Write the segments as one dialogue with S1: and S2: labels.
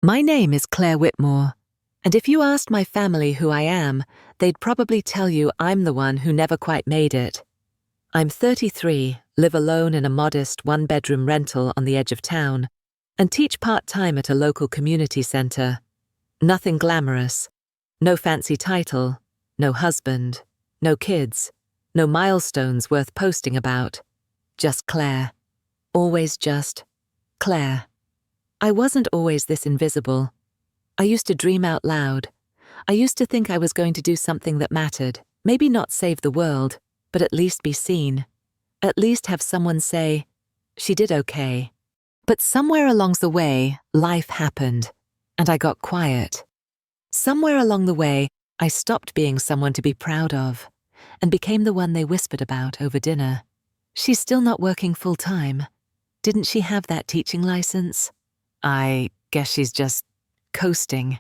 S1: My name is Claire Whitmore, and if you asked my family who I am, they'd probably tell you I'm the one who never quite made it. I'm 33, live alone in a modest one-bedroom rental on the edge of town, and teach part-time at a local community centre. Nothing glamorous, no fancy title, no husband, no kids, no milestones worth posting about. Just Claire. Always just Claire. I wasn't always this invisible. I used to dream out loud. I used to think I was going to do something that mattered, maybe not save the world, but at least be seen. At least have someone say, "She did okay." But somewhere along the way, life happened, and I got quiet. Somewhere along the way, I stopped being someone to be proud of, and became the one they whispered about over dinner. She's still not working full-time. Didn't she have that teaching license? I guess she's just coasting.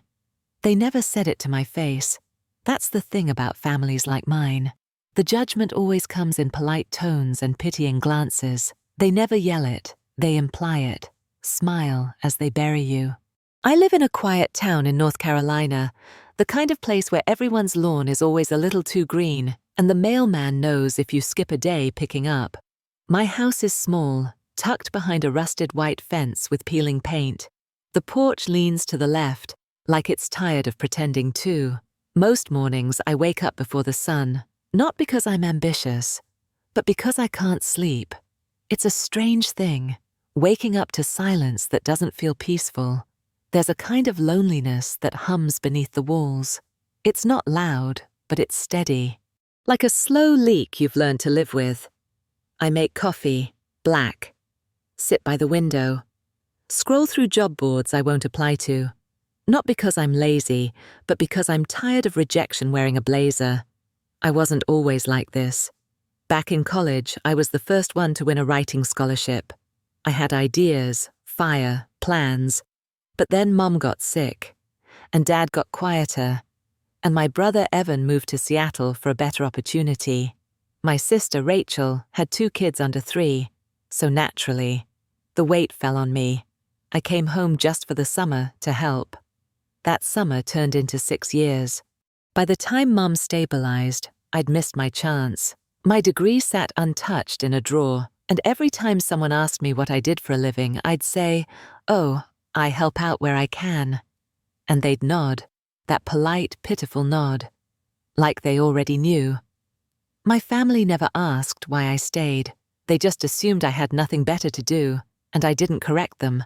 S1: They never said it to my face. That's the thing about families like mine. The judgment always comes in polite tones and pitying glances. They never yell it, they imply it, smile as they bury you. I live in a quiet town in North Carolina, the kind of place where everyone's lawn is always a little too green, and the mailman knows if you skip a day picking up. My house is small, tucked behind a rusted white fence with peeling paint. The porch leans to the left, like it's tired of pretending too. Most mornings I wake up before the sun, not because I'm ambitious, but because I can't sleep. It's a strange thing, waking up to silence that doesn't feel peaceful. There's a kind of loneliness that hums beneath the walls. It's not loud, but it's steady. Like a slow leak you've learned to live with. I make coffee, black. Sit by the window. Scroll through job boards I won't apply to. Not because I'm lazy, but because I'm tired of rejection wearing a blazer. I wasn't always like this. Back in college, I was the first one to win a writing scholarship. I had ideas, fire, plans. But then Mom got sick, and Dad got quieter, and my brother Evan moved to Seattle for a better opportunity. My sister Rachel had 2 kids under 3, so naturally, the weight fell on me. I came home just for the summer to help. That summer turned into 6 years. By the time Mom stabilized, I'd missed my chance. My degree sat untouched in a drawer, and every time someone asked me what I did for a living, I'd say, "Oh, I help out where I can." And they'd nod, that polite, pitiful nod, like they already knew. My family never asked why I stayed. They just assumed I had nothing better to do, and I didn't correct them.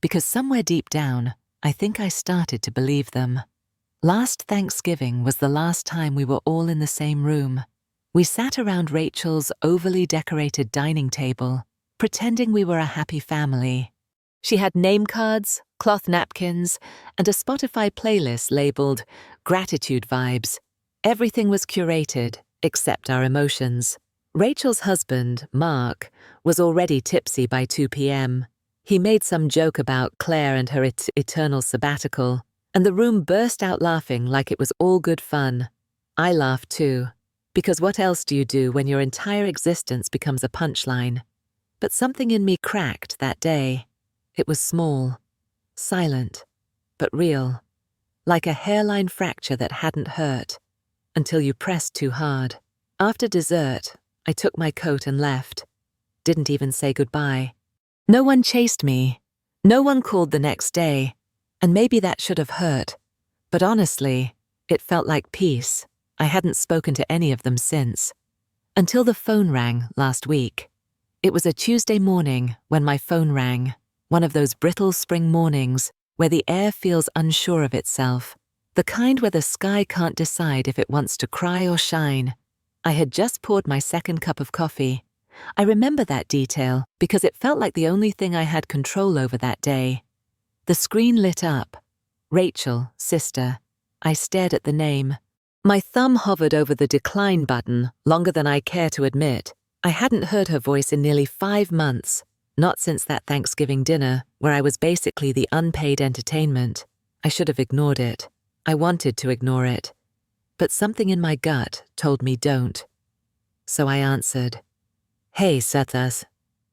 S1: Because somewhere deep down, I think I started to believe them. Last Thanksgiving was the last time we were all in the same room. We sat around Rachel's overly decorated dining table, pretending we were a happy family. She had name cards, cloth napkins, and a Spotify playlist labeled Gratitude Vibes. Everything was curated, except our emotions. Rachel's husband, Mark, was already tipsy by 2 p.m. He made some joke about Claire and her eternal sabbatical, and the room burst out laughing like it was all good fun. I laughed too, because what else do you do when your entire existence becomes a punchline? But something in me cracked that day. It was small, silent, but real, like a hairline fracture that hadn't hurt, until you pressed too hard. After dessert, I took my coat and left. Didn't even say goodbye. No one chased me. No one called the next day. And maybe that should have hurt. But honestly, it felt like peace. I hadn't spoken to any of them since. Until the phone rang last week. It was a Tuesday morning when my phone rang. One of those brittle spring mornings where the air feels unsure of itself. The kind where the sky can't decide if it wants to cry or shine. I had just poured my second cup of coffee. I remember that detail because it felt like the only thing I had control over that day. The screen lit up. Rachel, sister. I stared at the name. My thumb hovered over the decline button longer than I care to admit. I hadn't heard her voice in nearly 5 months, not since that Thanksgiving dinner where I was basically the unpaid entertainment. I should have ignored it. I wanted to ignore it. But something in my gut told me don't. So I answered. "Hey, Sathas,"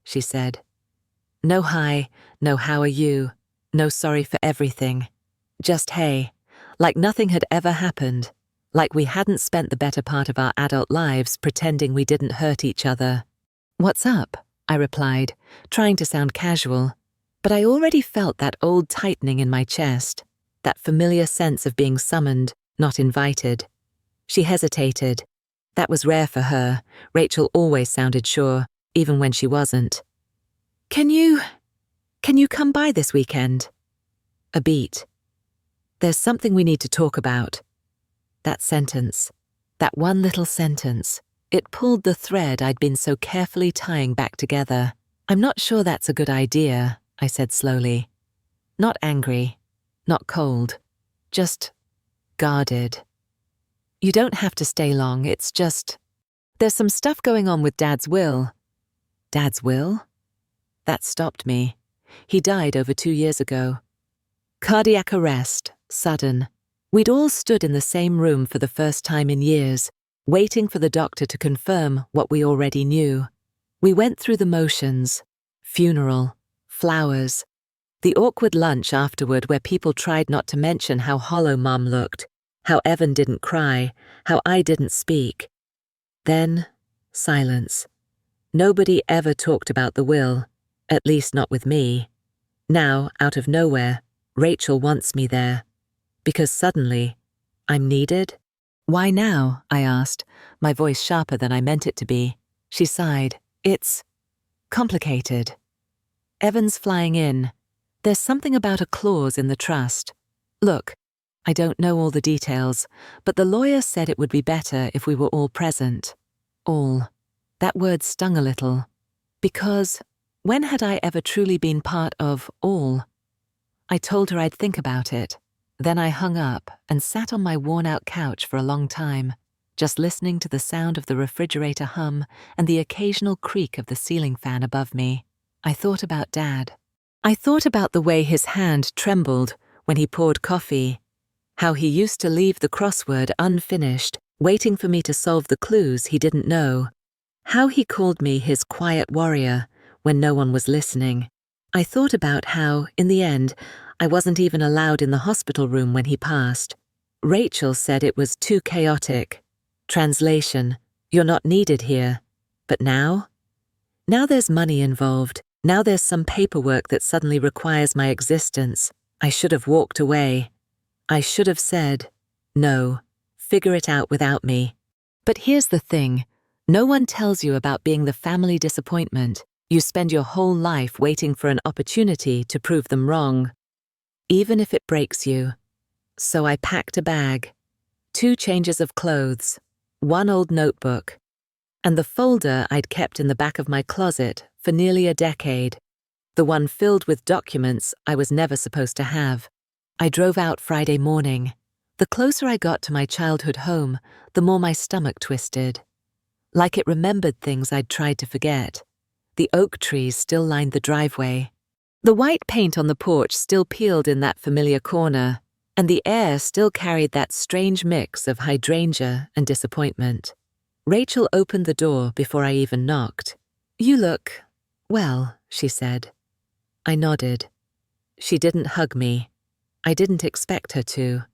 S1: she said. No hi, no how are you, no sorry for everything. Just hey, like nothing had ever happened, like we hadn't spent the better part of our adult lives pretending we didn't hurt each other. What's up? I replied, trying to sound casual, but I already felt that old tightening in my chest, that familiar sense of being summoned, not invited. She hesitated. That was rare for her. Rachel always sounded sure, even when she wasn't. Can you come by this weekend? A beat. There's something we need to talk about. That sentence, that one little sentence, it pulled the thread I'd been so carefully tying back together. I'm not sure that's a good idea, I said slowly. Not angry, not cold, just guarded. You don't have to stay long, it's just... There's some stuff going on with Dad's will. Dad's will? That stopped me. He died over 2 years ago. Cardiac arrest, sudden. We'd all stood in the same room for the first time in years, waiting for the doctor to confirm what we already knew. We went through the motions. Funeral, flowers, the awkward lunch afterward where people tried not to mention how hollow Mum looked, how Evan didn't cry, how I didn't speak. Then, silence. Nobody ever talked about the will, at least not with me. Now, out of nowhere, Rachel wants me there. Because suddenly, I'm needed? Why now? I asked, my voice sharper than I meant it to be. She sighed. It's complicated. Evan's flying in. There's something about a clause in the trust. Look, I don't know all the details, but the lawyer said it would be better if we were all present. All. That word stung a little. Because when had I ever truly been part of all? I told her I'd think about it. Then I hung up and sat on my worn-out couch for a long time, just listening to the sound of the refrigerator hum and the occasional creak of the ceiling fan above me. I thought about Dad. I thought about the way his hand trembled when he poured coffee, how he used to leave the crossword unfinished, waiting for me to solve the clues he didn't know, how he called me his quiet warrior when no one was listening. I thought about how, in the end, I wasn't even allowed in the hospital room when he passed. Rachel said it was too chaotic. Translation, you're not needed here. But now? Now there's money involved. Now there's some paperwork that suddenly requires my existence. I should have walked away. I should have said, no, figure it out without me. But here's the thing. No one tells you about being the family disappointment. You spend your whole life waiting for an opportunity to prove them wrong, even if it breaks you. So I packed a bag, 2 changes of clothes, 1 old notebook, and the folder I'd kept in the back of my closet for nearly a decade, the one filled with documents I was never supposed to have. I drove out Friday morning. The closer I got to my childhood home, the more my stomach twisted. Like it remembered things I'd tried to forget. The oak trees still lined the driveway. The white paint on the porch still peeled in that familiar corner, and the air still carried that strange mix of hydrangea and disappointment. Rachel opened the door before I even knocked. You look, well, she said. I nodded. She didn't hug me. I didn't expect her to.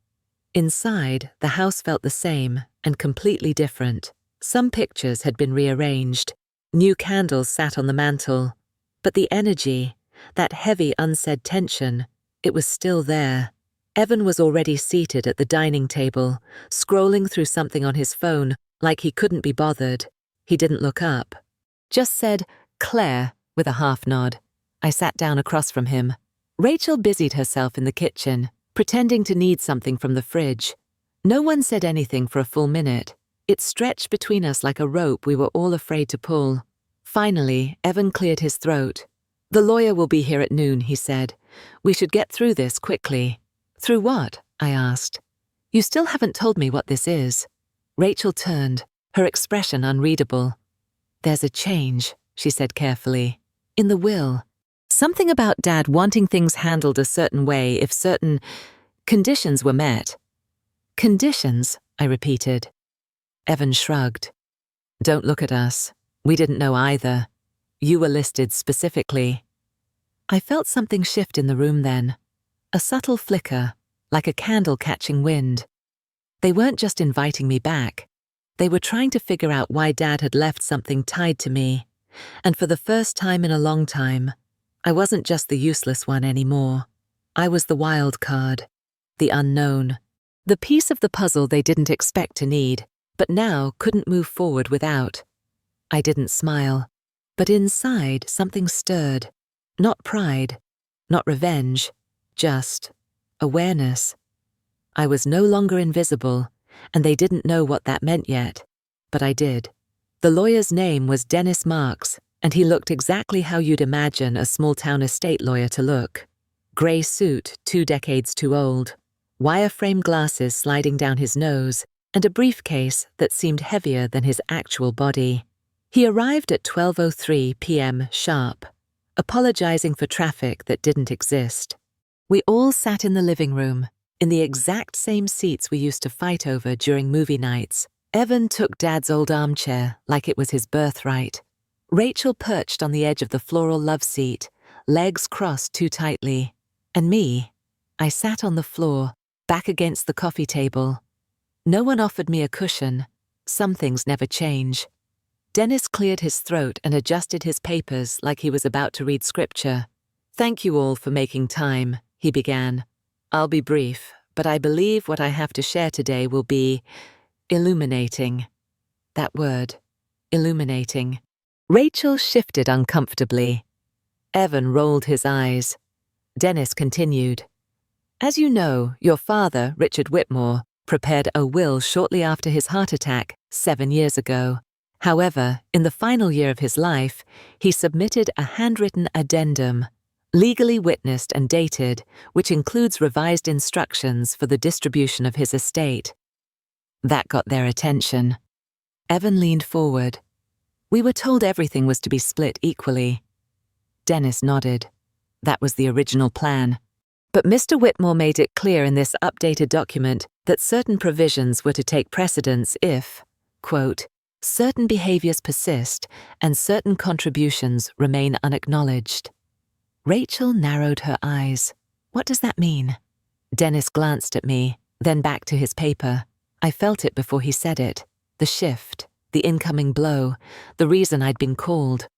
S1: Inside, the house felt the same and completely different. Some pictures had been rearranged. New candles sat on the mantel. But the energy, that heavy unsaid tension, it was still there. Evan was already seated at the dining table, scrolling through something on his phone like he couldn't be bothered. He didn't look up. Just said, Claire, with a half nod. I sat down across from him. Rachel busied herself in the kitchen, pretending to need something from the fridge. No one said anything for a full minute. It stretched between us like a rope we were all afraid to pull. Finally, Evan cleared his throat. The lawyer will be here at noon, he said. We should get through this quickly. Through what? I asked. You still haven't told me what this is. Rachel turned, her expression unreadable. There's a change, she said carefully. In the will. Something about Dad wanting things handled a certain way if certain conditions were met. Conditions, I repeated. Evan shrugged. Don't look at us. We didn't know either. You were listed specifically. I felt something shift in the room then. A subtle flicker, like a candle catching wind. They weren't just inviting me back. They were trying to figure out why Dad had left something tied to me. And for the first time in a long time, I wasn't just the useless one anymore. I was the wild card, the unknown, the piece of the puzzle they didn't expect to need, but now couldn't move forward without. I didn't smile, but inside something stirred. Not pride, not revenge, just awareness. I was no longer invisible, and they didn't know what that meant yet, but I did. The lawyer's name was Dennis Marks, and he looked exactly how you'd imagine a small-town estate lawyer to look. Grey suit, 2 decades too old, wire-frame glasses sliding down his nose, and a briefcase that seemed heavier than his actual body. He arrived at 12:03 p.m. sharp, apologizing for traffic that didn't exist. We all sat in the living room, in the exact same seats we used to fight over during movie nights. Evan took Dad's old armchair like it was his birthright. Rachel perched on the edge of the floral love seat, legs crossed too tightly. And me, I sat on the floor, back against the coffee table. No one offered me a cushion. Some things never change. Dennis cleared his throat and adjusted his papers like he was about to read scripture. "Thank you all for making time," he began. "I'll be brief, but I believe what I have to share today will be illuminating." That word, illuminating. Rachel shifted uncomfortably. Evan rolled his eyes. Dennis continued. "As you know, your father, Richard Whitmore, prepared a will shortly after his heart attack 7 years ago. However, in the final year of his life, he submitted a handwritten addendum, legally witnessed and dated, which includes revised instructions for the distribution of his estate." That got their attention. Evan leaned forward. "We were told everything was to be split equally." Dennis nodded. That was the original plan. But Mr. Whitmore made it clear in this updated document that certain provisions were to take precedence if, quote, "certain behaviors persist and certain contributions remain unacknowledged." Rachel narrowed her eyes. "What does that mean?" Dennis glanced at me, then back to his paper. I felt it before he said it. The shift, the incoming blow, the reason I'd been called.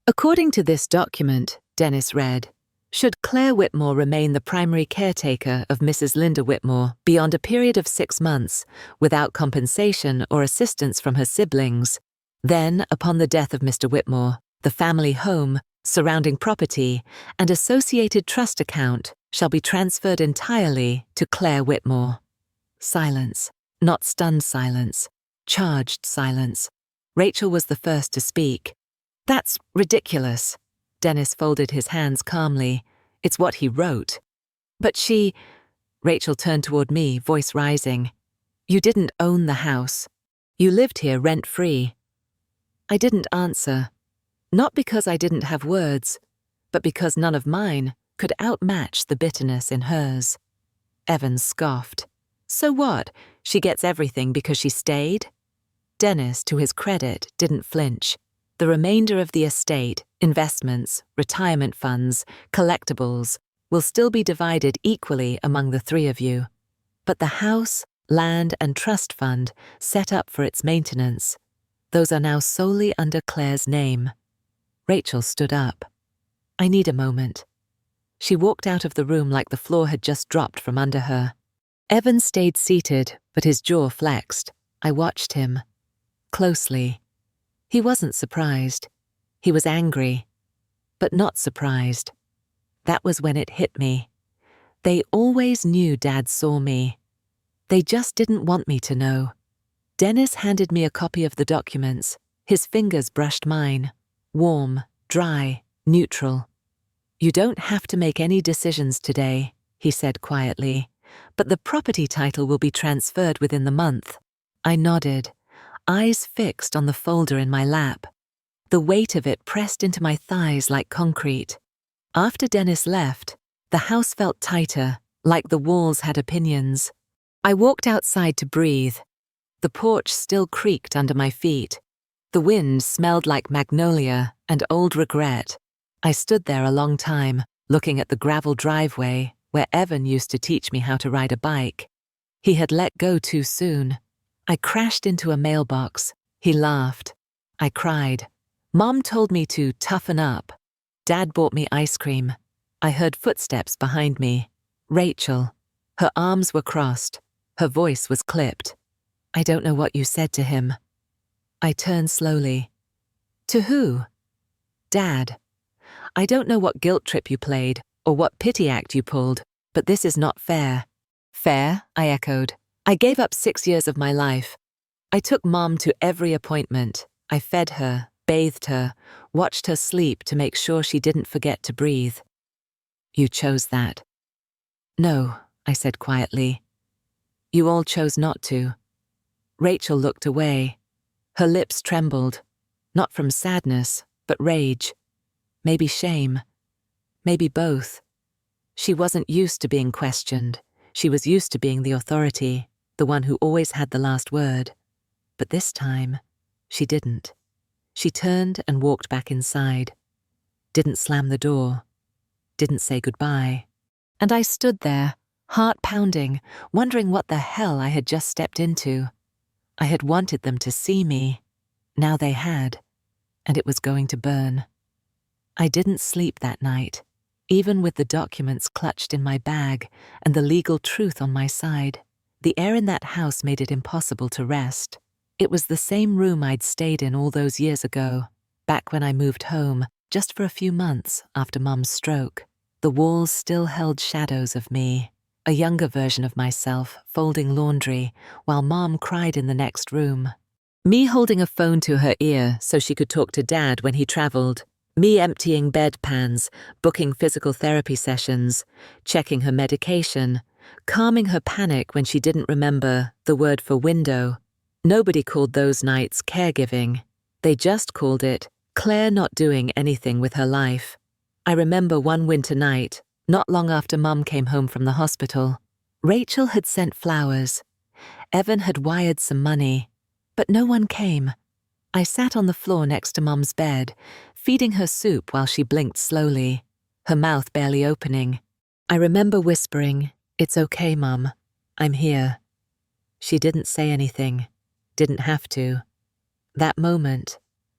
S1: "According to this document," Dennis read, "should Claire Whitmore remain the primary caretaker of Mrs. Linda Whitmore beyond a period of 6 months, without compensation or assistance from her siblings, then, upon the death of Mr. Whitmore, the family home, surrounding property, and associated trust account shall be transferred entirely to Claire Whitmore." Silence. Not stunned silence. Charged silence. Rachel was the first to speak. "That's ridiculous." Dennis folded his hands calmly. "It's what he wrote." "But she—" Rachel turned toward me, voice rising. "You didn't own the house. You lived here rent-free." I didn't answer. Not because I didn't have words, but because none of mine could outmatch the bitterness in hers. Evan scoffed. "So what? She gets everything because she stayed?" Dennis, to his credit, didn't flinch. The remainder of the estate, investments, retirement funds, collectibles, will still be divided equally among the 3 of you. But the house, land, and trust fund set up for its maintenance, those are now solely under Claire's name. Rachel stood up. "I need a moment." She walked out of the room like the floor had just dropped from under her. Evan stayed seated, but his jaw flexed. I watched him. Closely. He wasn't surprised. He was angry, but not surprised. That was when it hit me. They always knew Dad saw me. They just didn't want me to know. Dennis handed me a copy of the documents. His fingers brushed mine. Warm, dry, neutral. "You don't have to make any decisions today," he said quietly, "but the property title will be transferred within the month." I nodded, eyes fixed on the folder in my lap. The weight of it pressed into my thighs like concrete. After Dennis left, the house felt tighter, like the walls had opinions. I walked outside to breathe. The porch still creaked under my feet. The wind smelled like magnolia and old regret. I stood there a long time, looking at the gravel driveway, where Evan used to teach me how to ride a bike. He had let go too soon. I crashed into a mailbox. He laughed. I cried. Mom told me to toughen up. Dad bought me ice cream. I heard footsteps behind me. Rachel. Her arms were crossed. Her voice was clipped. I don't know what you said to him. I turned slowly. To who? Dad. I don't know what guilt trip you played or what pity act you pulled, but this is not fair. Fair? I echoed. I gave up 6 years of my life. I took Mom to every appointment. I fed her, bathed her, watched her sleep to make sure she didn't forget to breathe. You chose that. No, I said quietly. You all chose not to. Rachel looked away. Her lips trembled, not from sadness, but rage. Maybe shame. Maybe both. She wasn't used to being questioned. She was used to being the authority, the one who always had the last word. But this time, she didn't. She turned and walked back inside. Didn't slam the door. Didn't say goodbye. And I stood there, heart pounding, wondering what the hell I had just stepped into. I had wanted them to see me. Now they had. And it was going to burn. I didn't sleep that night, even with the documents clutched in my bag and the legal truth on my side. The air in that house made it impossible to rest. It was the same room I'd stayed in all those years ago, back when I moved home, just for a few months after Mum's stroke. The walls still held shadows of me, a younger version of myself folding laundry while Mom cried in the next room. Me holding a phone to her ear so she could talk to Dad when he traveled. Me emptying bedpans, booking physical therapy sessions, checking her medication, calming her panic when she didn't remember the word for window. Nobody called those nights caregiving. They just called it Claire not doing anything with her life. I remember one winter night, not long after Mum came home from the hospital. Rachel had sent flowers. Evan had wired some money, but no one came. I sat on the floor next to Mum's bed, feeding her soup while she blinked slowly, her mouth barely opening. I remember whispering, "It's okay, Mum. I'm here." She didn't say anything, didn't have to. That moment,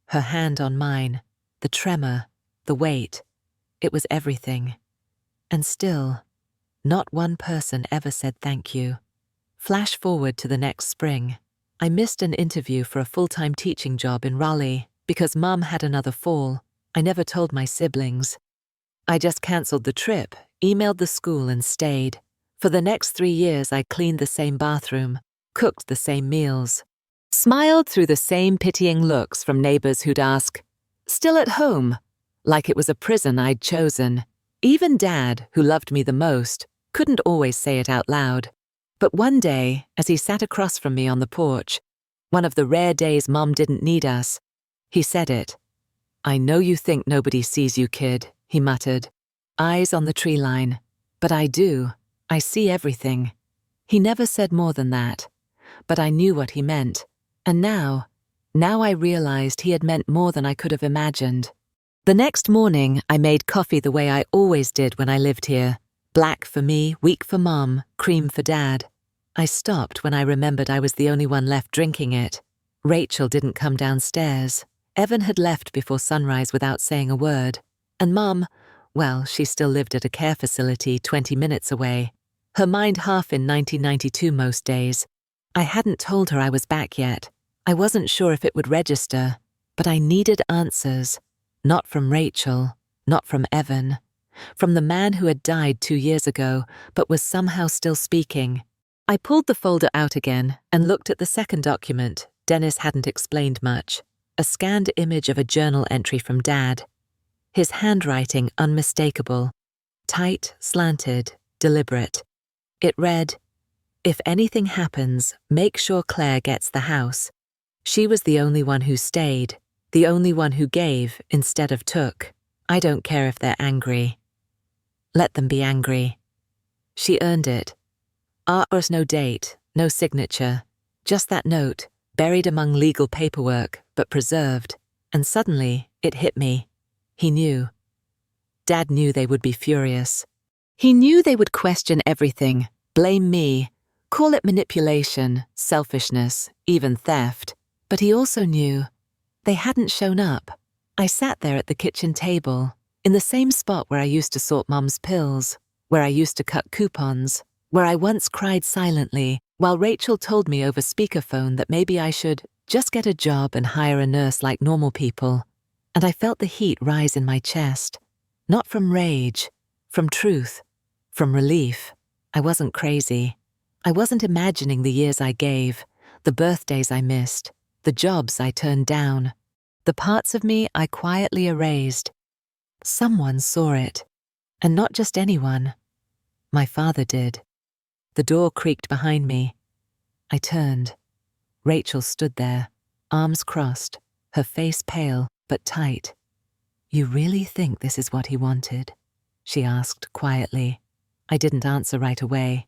S1: her hand on mine, the tremor, the weight, it was everything. And still, not one person ever said thank you. Flash forward to the next spring. I missed an interview for a full-time teaching job in Raleigh because Mum had another fall. I never told my siblings. I just cancelled the trip, emailed the school and stayed. For the next 3 years I cleaned the same bathroom, cooked the same meals, smiled through the same pitying looks from neighbors who'd ask, "Still at home?" Like it was a prison I'd chosen. Even Dad, who loved me the most, couldn't always say it out loud. But one day, as he sat across from me on the porch, one of the rare days Mum didn't need us, he said it. "I know you think nobody sees you, kid," he muttered, eyes on the tree line. "But I do. I see everything." He never said more than that, but I knew what he meant. And now I realized he had meant more than I could have imagined. The next morning, I made coffee the way I always did when I lived here. Black for me, weak for Mum, cream for Dad. I stopped when I remembered I was the only one left drinking it. Rachel didn't come downstairs. Evan had left before sunrise without saying a word. And Mum, well, she still lived at a care facility 20 minutes away. Her mind half in 1992 most days. I hadn't told her I was back yet. I wasn't sure if it would register, but I needed answers. Not from Rachel, not from Evan. From the man who had died 2 years ago, but was somehow still speaking. I pulled the folder out again and looked at the second document. Dennis hadn't explained much. A scanned image of a journal entry from Dad. His handwriting unmistakable. Tight, slanted, deliberate. It read, "If anything happens, make sure Claire gets the house. She was the only one who stayed, the only one who gave instead of took. I don't care if they're angry. Let them be angry. She earned it." There's no date, no signature, just that note, buried among legal paperwork, but preserved. And suddenly, it hit me. He knew. Dad knew they would be furious. He knew they would question everything, blame me, call it manipulation, selfishness, even theft. But he also knew they hadn't shown up. I sat there at the kitchen table, in the same spot where I used to sort Mum's pills, where I used to cut coupons, where I once cried silently while Rachel told me over speakerphone that maybe I should just get a job and hire a nurse like normal people. And I felt the heat rise in my chest, not from rage, from truth, from relief. I wasn't crazy. I wasn't imagining the years I gave, the birthdays I missed, the jobs I turned down, the parts of me I quietly erased. Someone saw it, and not just anyone. My father did. The door creaked behind me. I turned. Rachel stood there, arms crossed, her face pale but tight. "You really think this is what he wanted?" she asked quietly. I didn't answer right away.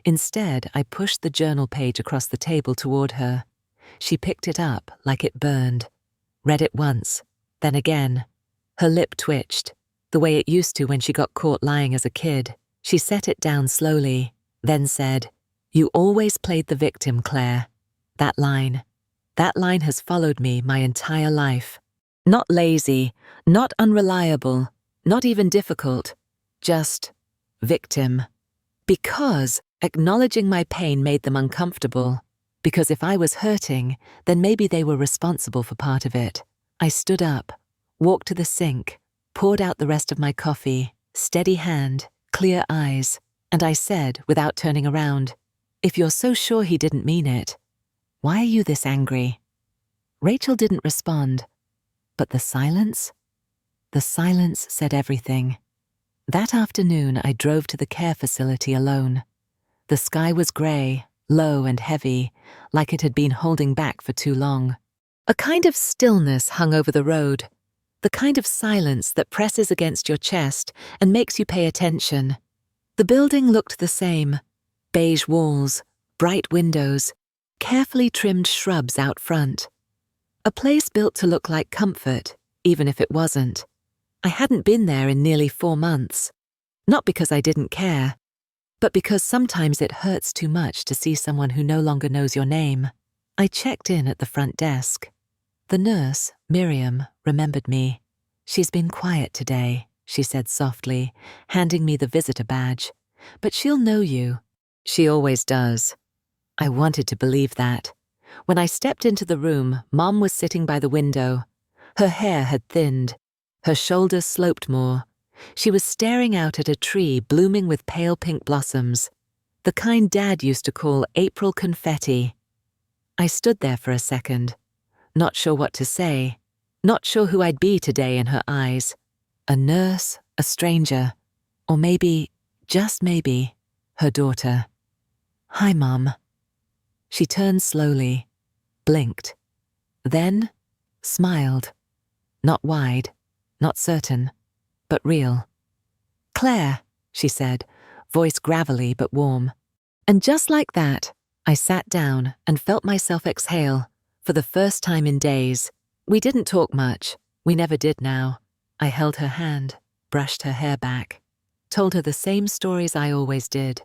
S1: Instead, I pushed the journal page across the table toward her. She picked it up like it burned, read it once, then again. Her lip twitched, the way it used to when she got caught lying as a kid. She set it down slowly, then said, "You always played the victim, Claire." That line has followed me my entire life. Not lazy, not unreliable, not even difficult, just victim. Because acknowledging my pain made them uncomfortable. Because if I was hurting, then maybe they were responsible for part of it. I stood up, walked to the sink, poured out the rest of my coffee, steady hand, clear eyes, and I said, without turning around, "If you're so sure he didn't mean it, why are you this angry?" Rachel didn't respond, but the silence said everything. That afternoon, I drove to the care facility alone. The sky was grey, low and heavy, like it had been holding back for too long. A kind of stillness hung over the road, the kind of silence that presses against your chest and makes you pay attention. The building looked the same: beige walls, bright windows, carefully trimmed shrubs out front. A place built to look like comfort, even if it wasn't. I hadn't been there in nearly 4 months. Not because I didn't care, but because sometimes it hurts too much to see someone who no longer knows your name. I checked in at the front desk. The nurse, Miriam, remembered me. "She's been quiet today," she said softly, handing me the visitor badge. "But she'll know you." She always does. I wanted to believe that. When I stepped into the room, Mom was sitting by the window. Her hair had thinned. Her shoulders sloped more. She was staring out at a tree blooming with pale pink blossoms, the kind Dad used to call April confetti. I stood there for a second, not sure what to say, not sure who I'd be today in her eyes. A nurse, a stranger, or maybe, just maybe, her daughter. "Hi, Mum." She turned slowly, blinked, then smiled. Not wide, not certain, but real. "Claire," she said, voice gravelly but warm. And just like that, I sat down and felt myself exhale, for the first time in days. We didn't talk much. We never did now. I held her hand, brushed her hair back, told her the same stories I always did.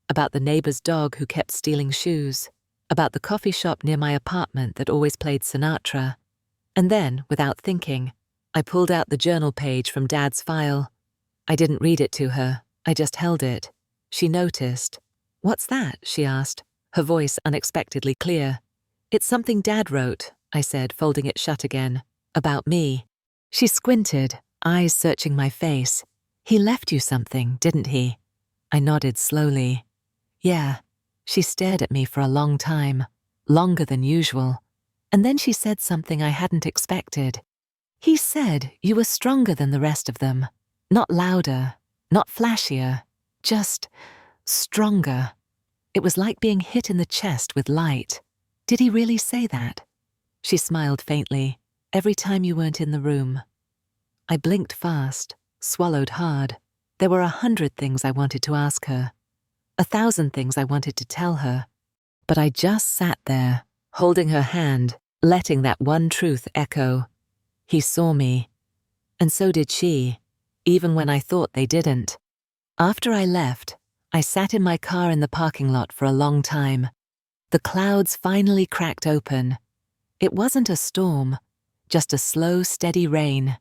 S1: About the neighbor's dog who kept stealing shoes. About the coffee shop near my apartment that always played Sinatra. And then, without thinking, I pulled out the journal page from Dad's file. I didn't read it to her. I just held it. She noticed. "What's that?" she asked, her voice unexpectedly clear. "It's something Dad wrote," I said, folding it shut again. "About me." She squinted, eyes searching my face. "He left you something, didn't he?" I nodded slowly. "Yeah." She stared at me for a long time, longer than usual. And then she said something I hadn't expected. "He said you were stronger than the rest of them. Not louder, not flashier, just stronger." It was like being hit in the chest with light. "Did he really say that?" She smiled faintly. "Every time you weren't in the room." I blinked fast, swallowed hard. There were 100 things I wanted to ask her. 1,000 things I wanted to tell her. But I just sat there, holding her hand, letting that one truth echo. He saw me. And so did she, even when I thought they didn't. After I left, I sat in my car in the parking lot for a long time. The clouds finally cracked open. It wasn't a storm, just a slow, steady rain,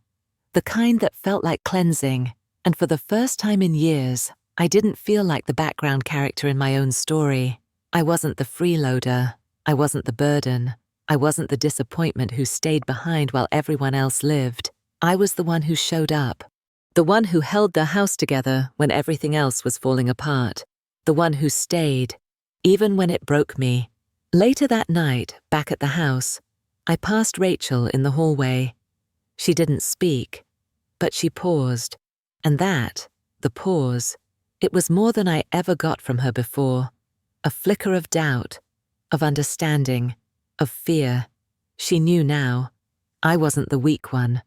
S1: the kind that felt like cleansing, and for the first time in years, I didn't feel like the background character in my own story. I wasn't the freeloader. I wasn't the burden. I wasn't the disappointment who stayed behind while everyone else lived. I was the one who showed up. The one who held the house together when everything else was falling apart. The one who stayed, even when it broke me. Later that night, back at the house, I passed Rachel in the hallway. She didn't speak, but she paused. And that, the pause, it was more than I ever got from her before. A flicker of doubt, of understanding, of fear. She knew now. I wasn't the weak one.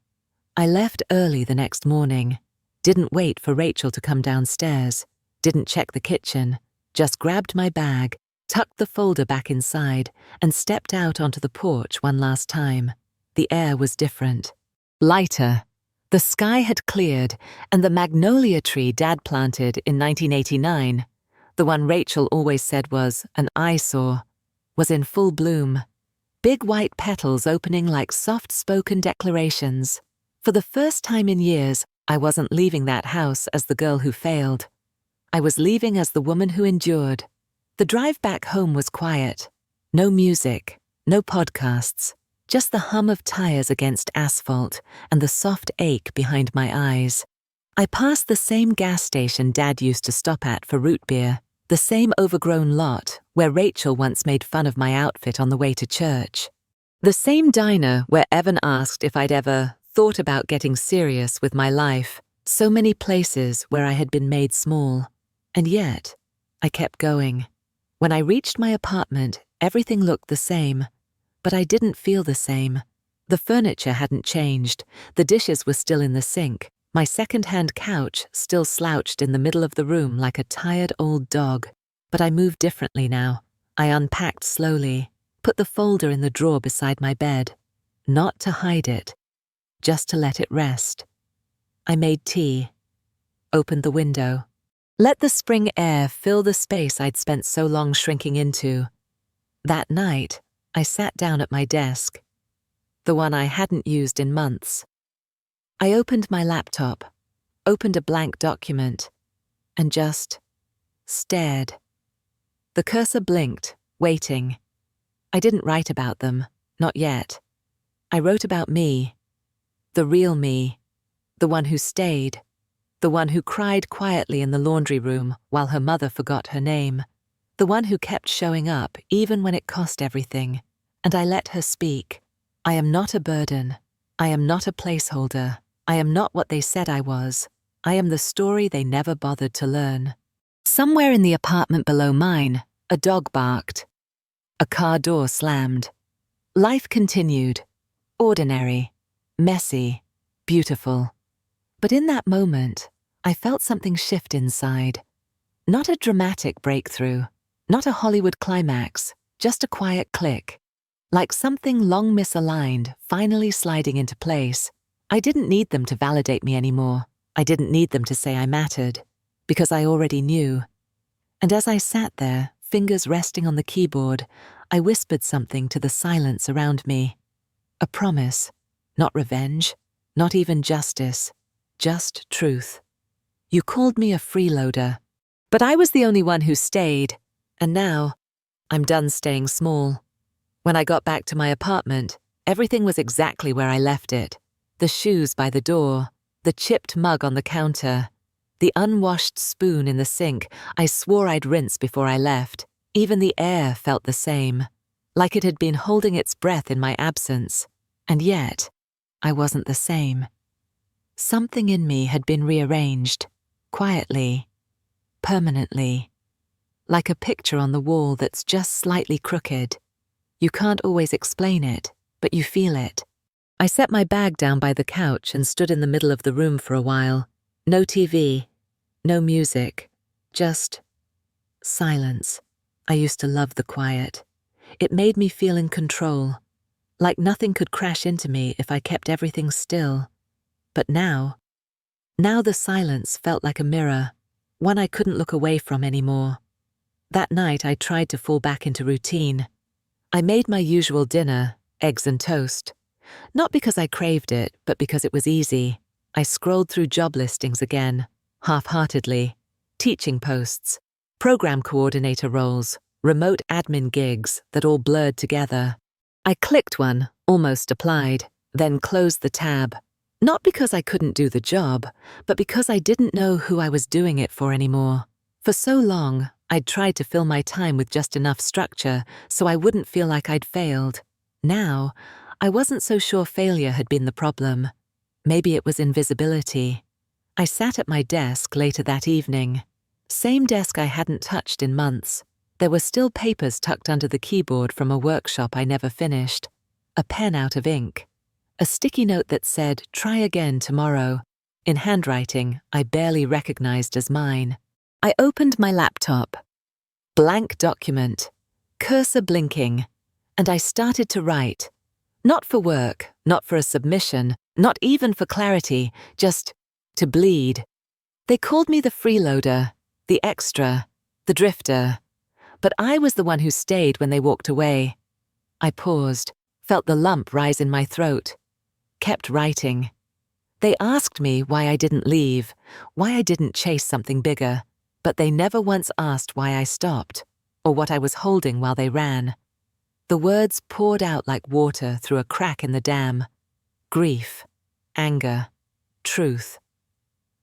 S1: I left early the next morning. Didn't wait for Rachel to come downstairs. Didn't check the kitchen. Just grabbed my bag, tucked the folder back inside, and stepped out onto the porch one last time. The air was different. Lighter. The sky had cleared, and the magnolia tree Dad planted in 1989, the one Rachel always said was an eyesore, was in full bloom. Big white petals opening like soft-spoken declarations. For the first time in years, I wasn't leaving that house as the girl who failed. I was leaving as the woman who endured. The drive back home was quiet. No music, no podcasts, just the hum of tires against asphalt and the soft ache behind my eyes. I passed the same gas station Dad used to stop at for root beer, the same overgrown lot where Rachel once made fun of my outfit on the way to church. The same diner where Evan asked if I'd ever thought about getting serious with my life. So many places where I had been made small. And yet, I kept going. When I reached my apartment, everything looked the same. But I didn't feel the same. The furniture hadn't changed. The dishes were still in the sink. My second-hand couch still slouched in the middle of the room like a tired old dog. But I moved differently now. I unpacked slowly, put the folder in the drawer beside my bed. Not to hide it, just to let it rest. I made tea, opened the window, let the spring air fill the space I'd spent so long shrinking into. That night, I sat down at my desk, the one I hadn't used in months. I opened my laptop, opened a blank document, and just stared. The cursor blinked, waiting. I didn't write about them, not yet. I wrote about me, the real me, the one who stayed, the one who cried quietly in the laundry room while her mother forgot her name, the one who kept showing up even when it cost everything. And I let her speak. I am not a burden. I am not a placeholder. I am not what they said I was. I am the story they never bothered to learn. Somewhere in the apartment below mine, a dog barked. A car door slammed. Life continued. Ordinary. Messy. Beautiful. But in that moment, I felt something shift inside. Not a dramatic breakthrough. Not a Hollywood climax. Just a quiet click. Like something long misaligned, finally sliding into place. I didn't need them to validate me anymore. I didn't need them to say I mattered, because I already knew. And as I sat there, fingers resting on the keyboard, I whispered something to the silence around me. A promise, not revenge, not even justice, just truth. You called me a freeloader, but I was the only one who stayed, and now I'm done staying small. When I got back to my apartment, everything was exactly where I left it. The shoes by the door, the chipped mug on the counter, the unwashed spoon in the sink I swore I'd rinse before I left. Even the air felt the same, like it had been holding its breath in my absence. And yet, I wasn't the same. Something in me had been rearranged, quietly, permanently, like a picture on the wall that's just slightly crooked. You can't always explain it, but you feel it. I set my bag down by the couch and stood in the middle of the room for a while. No TV, no music, just silence. I used to love the quiet. It made me feel in control, like nothing could crash into me if I kept everything still. But now the silence felt like a mirror, one I couldn't look away from anymore. That night I tried to fall back into routine. I made my usual dinner, eggs and toast. Not because I craved it, but because it was easy. I scrolled through job listings again, half-heartedly. Teaching posts, program coordinator roles, remote admin gigs that all blurred together. I clicked one, almost applied, then closed the tab. Not because I couldn't do the job, but because I didn't know who I was doing it for anymore. For so long, I'd tried to fill my time with just enough structure so I wouldn't feel like I'd failed. Now, I wasn't so sure failure had been the problem. Maybe it was invisibility. I sat at my desk later that evening. Same desk I hadn't touched in months. There were still papers tucked under the keyboard from a workshop I never finished. A pen out of ink. A sticky note that said, "Try again tomorrow," in handwriting I barely recognized as mine. I opened my laptop. Blank document. Cursor blinking. And I started to write. Not for work, not for a submission, not even for clarity, just to bleed. They called me the freeloader, the extra, the drifter. But I was the one who stayed when they walked away. I paused, felt the lump rise in my throat. Kept writing. They asked me why I didn't leave, why I didn't chase something bigger, but they never once asked why I stopped, or what I was holding while they ran. The words poured out like water through a crack in the dam. Grief, anger, truth.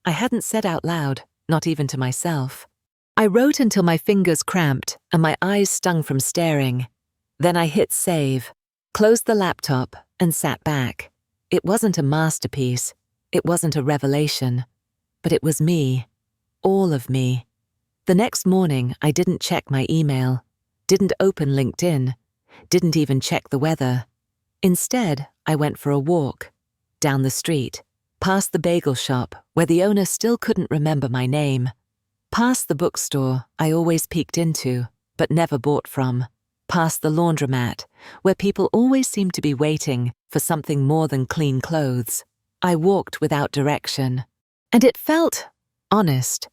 S1: I hadn't said out loud, not even to myself. I wrote until my fingers cramped and my eyes stung from staring. Then I hit save, closed the laptop, and sat back. It wasn't a masterpiece. It wasn't a revelation. But it was me. All of me. The next morning, I didn't check my email, didn't open LinkedIn, didn't even check the weather. Instead, I went for a walk, down the street, past the bagel shop where the owner still couldn't remember my name, past the bookstore I always peeked into but never bought from, past the laundromat where people always seemed to be waiting for something more than clean clothes. I walked without direction, and it felt honest.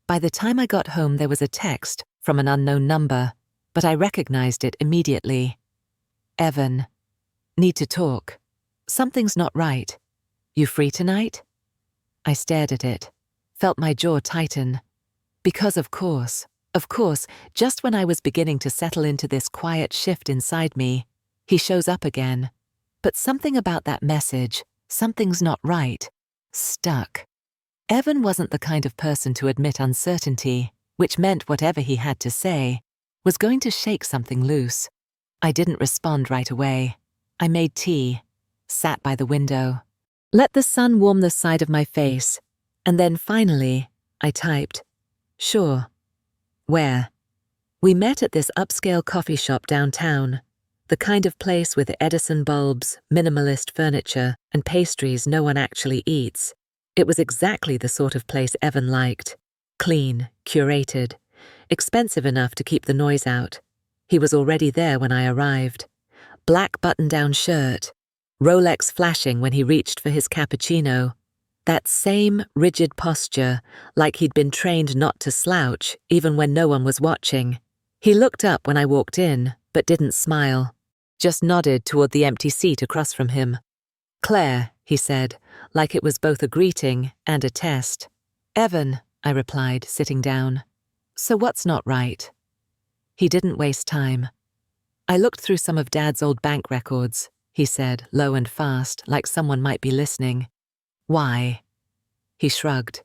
S1: By the time I got home, there was a text from an unknown number, but I recognized it immediately. Evan. Need to talk. Something's not right. You free tonight? I stared at it, felt my jaw tighten. Because of course, just when I was beginning to settle into this quiet shift inside me, he shows up again. But something about that message, something's not right, stuck. Evan wasn't the kind of person to admit uncertainty, which meant whatever he had to say was going to shake something loose. I didn't respond right away. I made tea, sat by the window, let the sun warm the side of my face, and then finally, I typed, "Sure." Where? We met at this upscale coffee shop downtown, the kind of place with Edison bulbs, minimalist furniture, and pastries no one actually eats. It was exactly the sort of place Evan liked. Clean, curated, expensive enough to keep the noise out. He was already there when I arrived. Black button-down shirt, Rolex flashing when he reached for his cappuccino. That same rigid posture, like he'd been trained not to slouch even when no one was watching. He looked up when I walked in, but didn't smile. Just nodded toward the empty seat across from him. "Claire," he said, like it was both a greeting and a test. "Evan," I replied, sitting down. "So what's not right?" He didn't waste time. "I looked through some of Dad's old bank records," he said, low and fast, like someone might be listening. "Why?" He shrugged.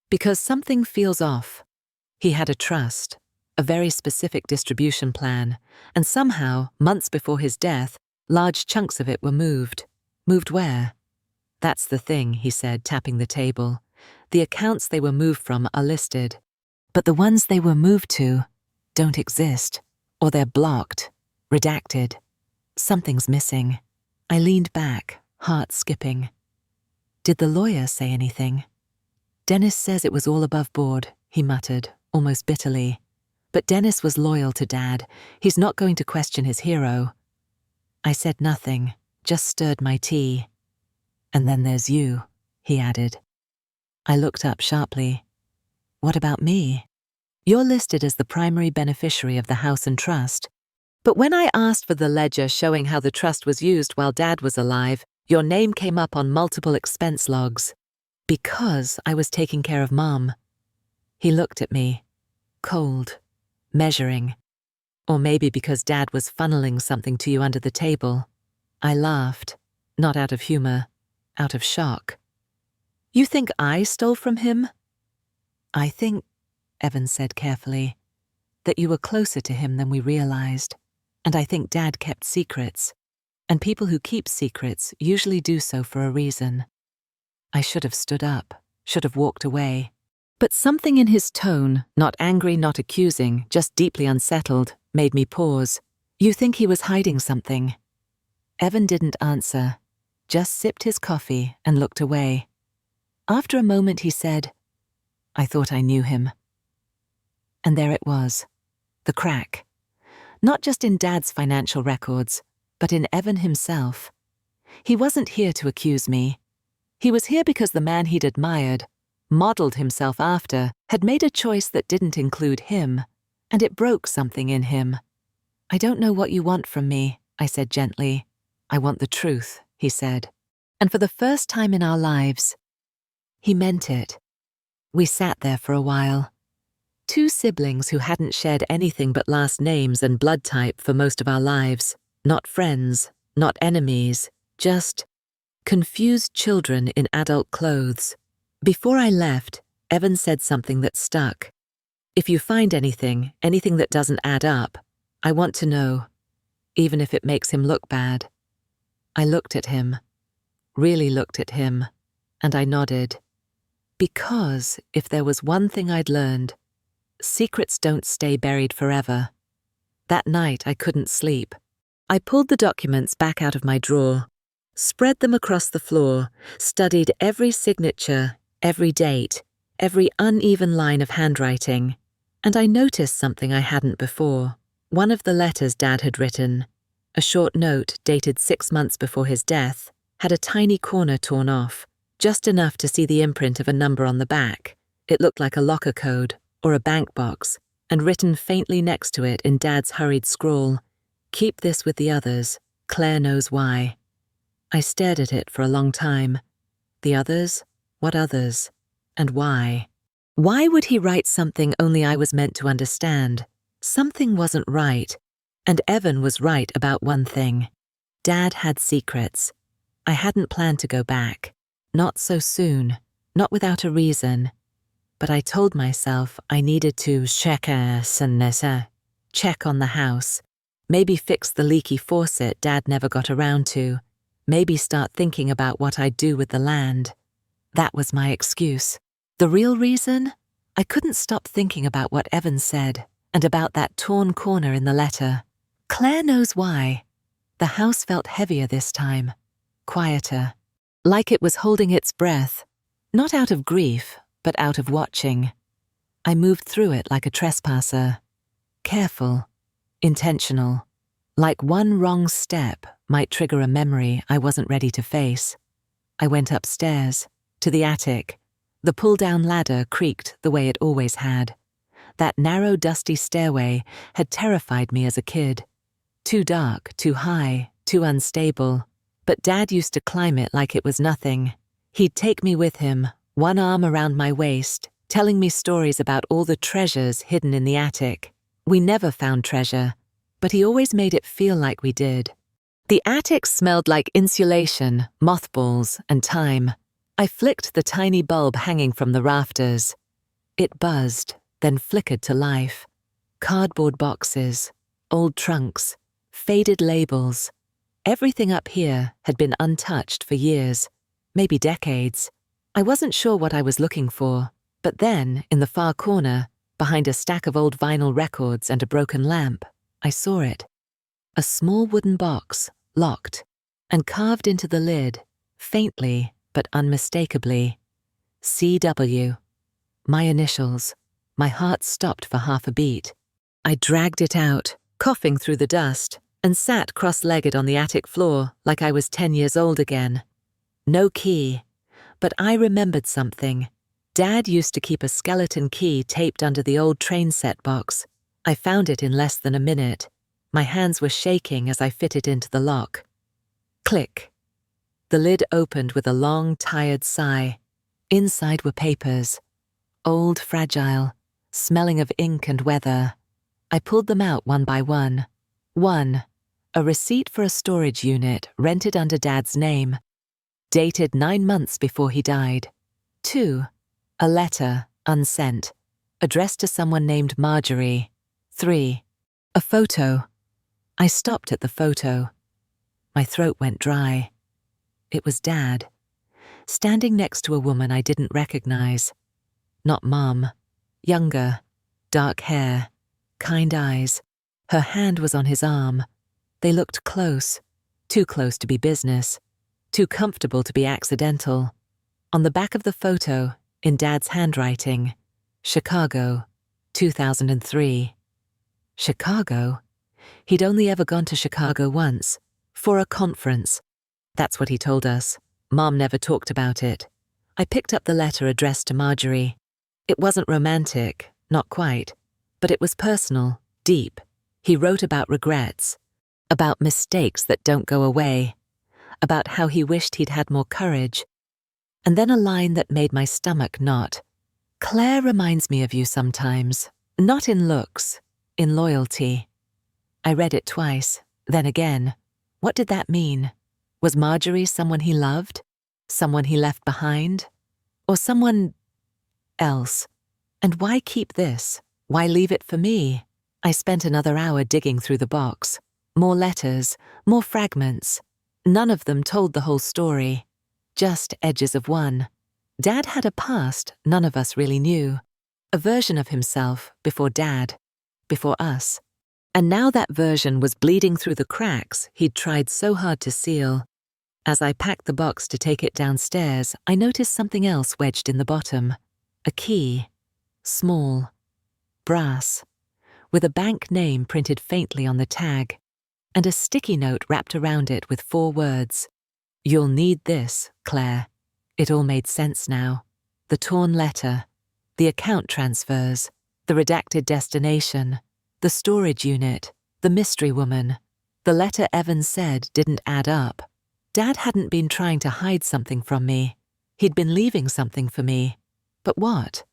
S1: "Because something feels off." He had a trust, a very specific distribution plan, and somehow, months before his death, large chunks of it were moved. Moved where? "That's the thing," he said, tapping the table. "The accounts they were moved from are listed, but the ones they were moved to don't exist, or they're blocked, redacted. Something's missing." I leaned back, heart skipping. "Did the lawyer say anything?" "Dennis says it was all above board," he muttered, almost bitterly. "But Dennis was loyal to Dad. He's not going to question his hero." I said nothing, just stirred my tea. "And then there's you," he added. I looked up sharply. What about me? You're listed as the primary beneficiary of the house and trust. But when I asked for the ledger showing how the trust was used while Dad was alive, your name came up on multiple expense logs. Because I was taking care of Mom. He looked at me, cold, measuring. Or maybe because Dad was funneling something to you under the table. I laughed, not out of humor, out of shock. You think I stole from him? I think, Evan said carefully, that you were closer to him than we realized. And I think Dad kept secrets. And people who keep secrets usually do so for a reason. I should have stood up, should have walked away. But something in his tone, not angry, not accusing, just deeply unsettled, made me pause. You think he was hiding something? Evan didn't answer, just sipped his coffee and looked away. After a moment he said, I thought I knew him. And there it was, the crack. Not just in Dad's financial records, but in Evan himself. He wasn't here to accuse me. He was here because the man he'd admired, modeled himself after, had made a choice that didn't include him, and it broke something in him. I don't know what you want from me, I said gently. I want the truth, he said. And for the first time in our lives, he meant it. We sat there for a while. Two siblings who hadn't shared anything but last names and blood type for most of our lives. Not friends, not enemies, just confused children in adult clothes. Before I left, Evan said something that stuck. If you find anything that doesn't add up, I want to know, even if it makes him look bad. I looked at him, really looked at him, and I nodded. Because if there was one thing I'd learned, secrets don't stay buried forever. That night I couldn't sleep. I pulled the documents back out of my drawer, spread them across the floor, studied every signature, every date, every uneven line of handwriting, and I noticed something I hadn't before. One of the letters Dad had written, a short note dated 6 months before his death, had a tiny corner torn off, just enough to see the imprint of a number on the back. It looked like a locker code or a bank box, and written faintly next to it in Dad's hurried scrawl, "Keep this with the others, Claire knows why." I stared at it for a long time. The others? What others? And why? Why would he write something only I was meant to understand? Something wasn't right, and Evan was right about one thing. Dad had secrets. I hadn't planned to go back. Not so soon, not without a reason. But I told myself I needed to check on the house, maybe fix the leaky faucet Dad never got around to, maybe start thinking about what I'd do with the land. That was my excuse. The real reason? I couldn't stop thinking about what Evan said and about that torn corner in the letter. Claire knows why. The house felt heavier this time, quieter, like it was holding its breath, not out of grief, but out of watching. I moved through it like a trespasser, careful, intentional, like one wrong step might trigger a memory I wasn't ready to face. I went upstairs, to the attic. The pull-down ladder creaked the way it always had. That narrow, dusty stairway had terrified me as a kid. Too dark, too high, too unstable. But Dad used to climb it like it was nothing. He'd take me with him, one arm around my waist, telling me stories about all the treasures hidden in the attic. We never found treasure, but he always made it feel like we did. The attic smelled like insulation, mothballs, and time. I flicked the tiny bulb hanging from the rafters. It buzzed, then flickered to life. Cardboard boxes, old trunks, faded labels. Everything up here had been untouched for years, maybe decades. I wasn't sure what I was looking for, but then, in the far corner, behind a stack of old vinyl records and a broken lamp, I saw it. A small wooden box, locked, and carved into the lid, faintly but unmistakably, CW. My initials. My heart stopped for half a beat. I dragged it out, coughing through the dust, and sat cross-legged on the attic floor like I was 10 years old again. No key, but I remembered something. Dad used to keep a skeleton key taped under the old train set box. I found it in less than a minute. My hands were shaking as I fit it into the lock. Click. The lid opened with a long, tired sigh. Inside were papers. Old, fragile, smelling of ink and weather. I pulled them out one by one. 1. A receipt for a storage unit rented under Dad's name, dated 9 months before he died. 2. A letter, unsent, addressed to someone named Marjorie. 3. A photo. I stopped at the photo. My throat went dry. It was Dad, standing next to a woman I didn't recognize. Not Mum. Younger, dark hair, kind eyes. Her hand was on his arm. They looked close, too close to be business, too comfortable to be accidental. On the back of the photo, in Dad's handwriting, Chicago, 2003. Chicago? He'd only ever gone to Chicago once, for a conference. That's what he told us. Mom never talked about it. I picked up the letter addressed to Marjorie. It wasn't romantic, not quite, but it was personal, deep. He wrote about regrets, about mistakes that don't go away, about how he wished he'd had more courage. And then a line that made my stomach knot. Claire reminds me of you sometimes, not in looks, in loyalty. I read it twice, then again. What did that mean? Was Marjorie someone he loved? Someone he left behind? Or someone else? And why keep this? Why leave it for me? I spent another hour digging through the box. More letters, more fragments. None of them told the whole story. Just edges of one. Dad had a past none of us really knew. A version of himself before Dad, before us. And now that version was bleeding through the cracks he'd tried so hard to seal. As I packed the box to take it downstairs, I noticed something else wedged in the bottom. A key. Small. Brass. With a bank name printed faintly on the tag. And a sticky note wrapped around it with 4 words. You'll need this, Claire. It all made sense now. The torn letter, the account transfers, the redacted destination, the storage unit, the mystery woman. The letter Evan said didn't add up. Dad hadn't been trying to hide something from me. He'd been leaving something for me. But what?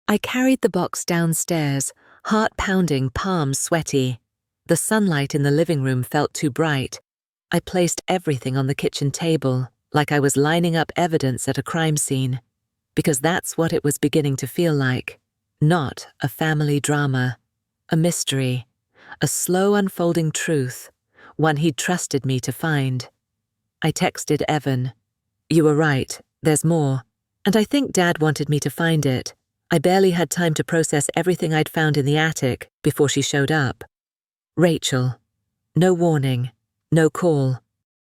S1: I carried the box downstairs, heart pounding, palms sweaty. The sunlight in the living room felt too bright. I placed everything on the kitchen table, like I was lining up evidence at a crime scene, because that's what it was beginning to feel like. Not a family drama, a mystery, a slow unfolding truth, one he'd trusted me to find. I texted Evan. You were right, there's more, and I think Dad wanted me to find it. I barely had time to process everything I'd found in the attic before she showed up. Rachel. No warning. No call.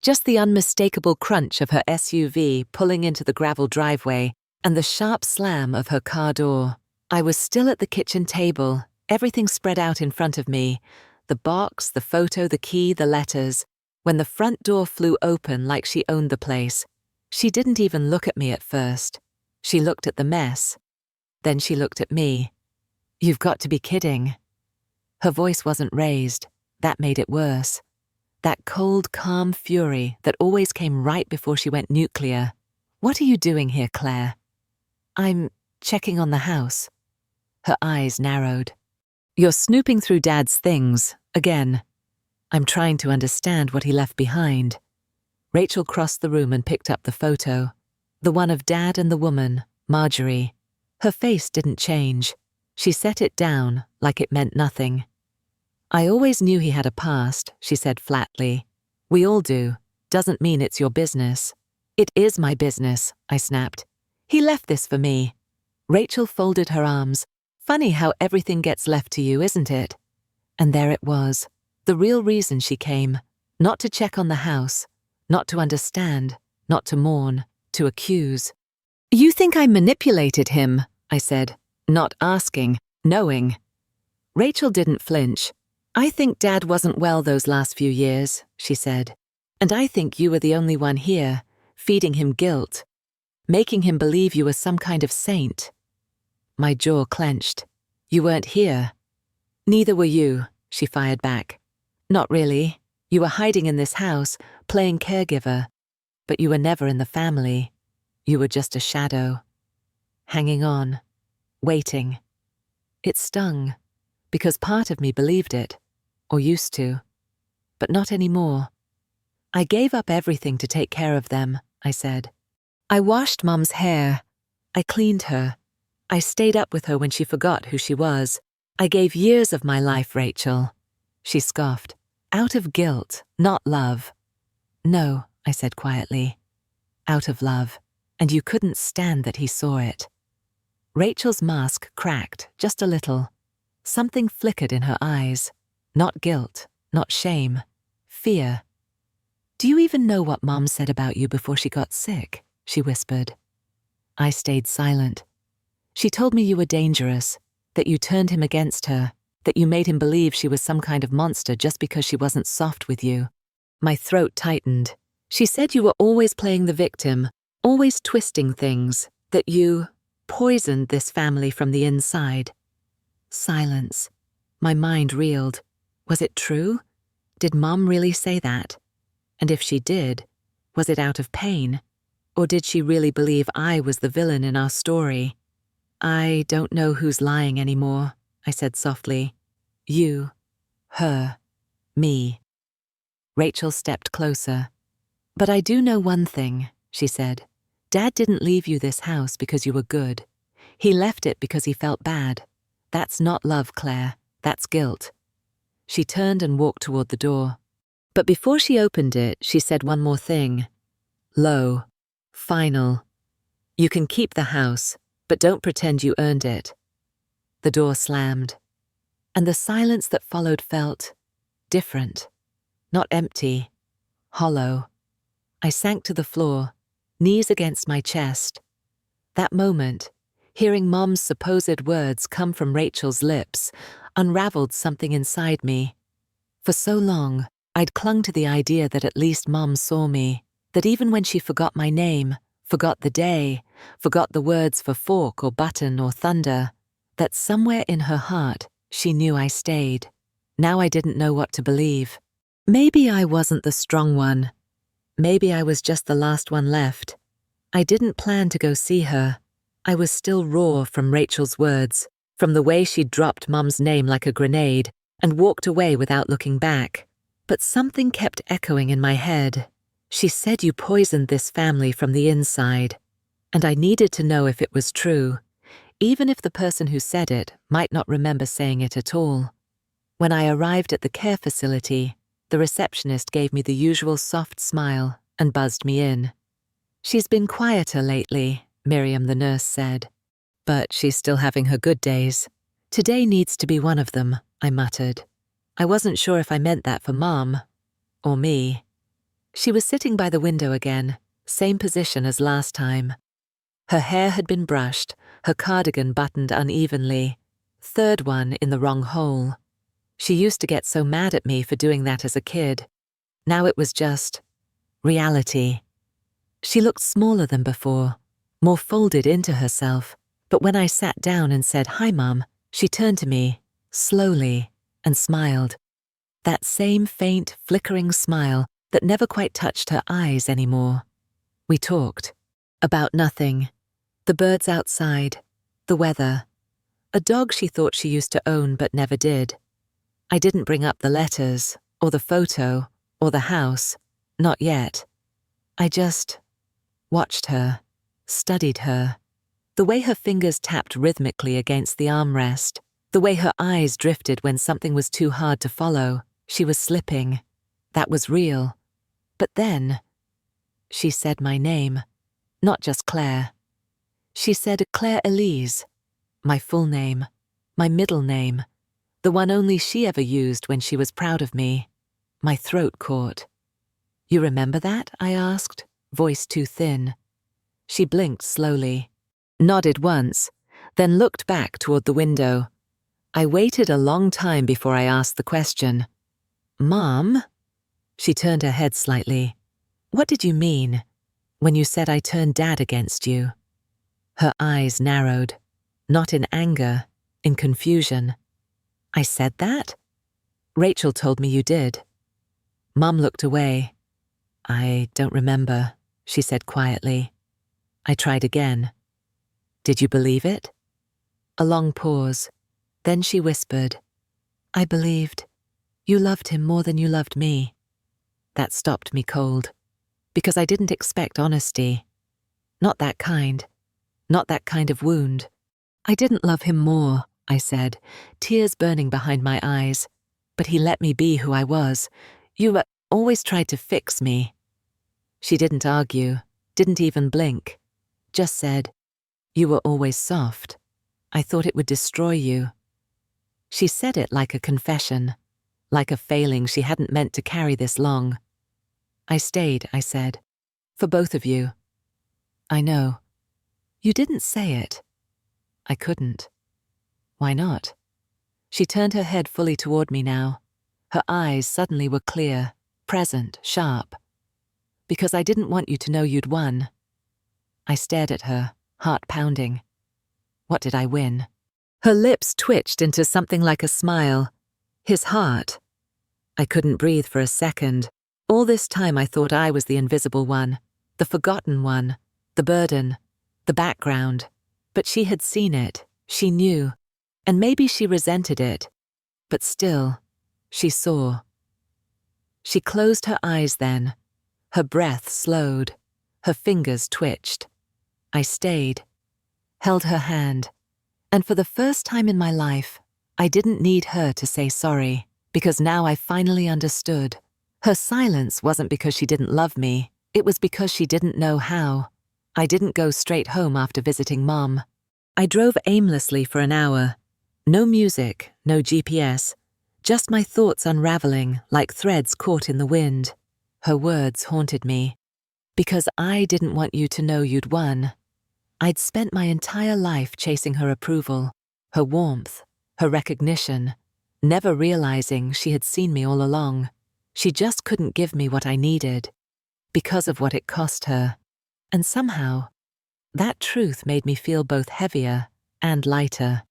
S1: Just the unmistakable crunch of her SUV pulling into the gravel driveway and the sharp slam of her car door. I was still at the kitchen table, everything spread out in front of me, the box, the photo, the key, the letters, when the front door flew open like she owned the place. She didn't even look at me at first. She looked at the mess. Then she looked at me. You've got to be kidding. Her voice wasn't raised. That made it worse. That cold, calm fury that always came right before she went nuclear. What are you doing here, Claire? I'm checking on the house. Her eyes narrowed. You're snooping through Dad's things, again. I'm trying to understand what he left behind. Rachel crossed the room and picked up the photo. The one of Dad and the woman, Marjorie. Her face didn't change. She set it down like it meant nothing. I always knew he had a past, she said flatly. We all do. Doesn't mean it's your business. It is my business, I snapped. He left this for me. Rachel folded her arms. Funny how everything gets left to you, isn't it? And there it was. The real reason she came. Not to check on the house. Not to understand. Not to mourn. To accuse. You think I manipulated him, I said. Not asking. Knowing. Rachel didn't flinch. I think Dad wasn't well those last few years, she said. And I think you were the only one here, feeding him guilt, making him believe you were some kind of saint. My jaw clenched. You weren't here. Neither were you, she fired back. Not really. You were hiding in this house, playing caregiver. But you were never in the family. You were just a shadow. Hanging on. Waiting. It stung, because part of me believed it, or used to. But not anymore. I gave up everything to take care of them, I said. I washed Mum's hair. I cleaned her. I stayed up with her when she forgot who she was. I gave years of my life, Rachel. She scoffed. Out of guilt, not love. No, I said quietly. Out of love. And you couldn't stand that he saw it. Rachel's mask cracked, just a little. Something flickered in her eyes. Not guilt, not shame. Fear. Do you even know what Mom said about you before she got sick? She whispered. I stayed silent. She told me you were dangerous, that you turned him against her, that you made him believe she was some kind of monster just because she wasn't soft with you. My throat tightened. She said you were always playing the victim, always twisting things, that you poisoned this family from the inside. Silence. My mind reeled. Was it true? Did Mom really say that? And if she did, was it out of pain? Or did she really believe I was the villain in our story? I don't know who's lying anymore, I said softly. You, her, me. Rachel stepped closer. But I do know one thing, she said. Dad didn't leave you this house because you were good. He left it because he felt bad. That's not love, Claire. That's guilt. She turned and walked toward the door. But before she opened it, she said one more thing. Low. Final. You can keep the house, but don't pretend you earned it. The door slammed. And the silence that followed felt different. Not empty. Hollow. I sank to the floor, knees against my chest. That moment, hearing Mom's supposed words come from Rachel's lips, unraveled something inside me. For so long, I'd clung to the idea that at least Mom saw me, that even when she forgot my name, forgot the day, forgot the words for fork or button or thunder, that somewhere in her heart she knew I stayed. Now I didn't know what to believe. Maybe I wasn't the strong one. Maybe I was just the last one left. I didn't plan to go see her. I was still raw from Rachel's words, from the way she dropped Mum's name like a grenade and walked away without looking back. But something kept echoing in my head. She said you poisoned this family from the inside, and I needed to know if it was true, even if the person who said it might not remember saying it at all. When I arrived at the care facility, the receptionist gave me the usual soft smile and buzzed me in. She's been quieter lately, Miriam the nurse said, but she's still having her good days. Today needs to be one of them, I muttered. I wasn't sure if I meant that for Mom or me. She was sitting by the window again, same position as last time. Her hair had been brushed, her cardigan buttoned unevenly, third one in the wrong hole. She used to get so mad at me for doing that as a kid. Now it was just reality. She looked smaller than before, more folded into herself, but when I sat down and said, "Hi, Mum," she turned to me, slowly, and smiled. That same faint, flickering smile that never quite touched her eyes anymore. We talked. About nothing. The birds outside. The weather. A dog she thought she used to own but never did. I didn't bring up the letters, or the photo, or the house. Not yet. I just watched her, studied her. The way her fingers tapped rhythmically against the armrest. The way her eyes drifted when something was too hard to follow. She was slipping. That was real. But then, she said my name. Not just Claire. She said Claire Elise. My full name. My middle name. The one only she ever used when she was proud of me. My throat caught. You remember that? I asked, voice too thin. She blinked slowly, nodded once, then looked back toward the window. I waited a long time before I asked the question. Mom? She turned her head slightly. What did you mean when you said I turned Dad against you? Her eyes narrowed. not in anger, in confusion. I said that? Rachel told me you did. Mum looked away. I don't remember, she said quietly. I tried again. Did you believe it? A long pause. Then she whispered, I believed. You loved him more than you loved me. That stopped me cold, because I didn't expect honesty. Not that kind. Not that kind of wound. I didn't love him more, I said, tears burning behind my eyes. But he let me be who I was. You always tried to fix me. She didn't argue, didn't even blink. Just said, you were always soft. I thought it would destroy you. She said it like a confession, like a failing she hadn't meant to carry this long. I stayed, I said, for both of you. I know. You didn't say it. I couldn't. Why not? She turned her head fully toward me now. Her eyes suddenly were clear, present, sharp. Because I didn't want you to know you'd won. I stared at her, heart pounding. What did I win? Her lips twitched into something like a smile. His heart. I couldn't breathe for a second. All this time I thought I was the invisible one, the forgotten one, the burden, the background. But she had seen it, she knew, and maybe she resented it. But still, she saw. She closed her eyes then. Her breath slowed. Her fingers twitched. I stayed, held her hand, and for the first time in my life, I didn't need her to say sorry, because now I finally understood. Her silence wasn't because she didn't love me, it was because she didn't know how. I didn't go straight home after visiting Mom. I drove aimlessly for an hour. No music, no GPS, just my thoughts unraveling like threads caught in the wind. Her words haunted me. Because I didn't want you to know you'd won. I'd spent my entire life chasing her approval, her warmth, her recognition, never realizing she had seen me all along. She just couldn't give me what I needed, because of what it cost her. And somehow, that truth made me feel both heavier and lighter.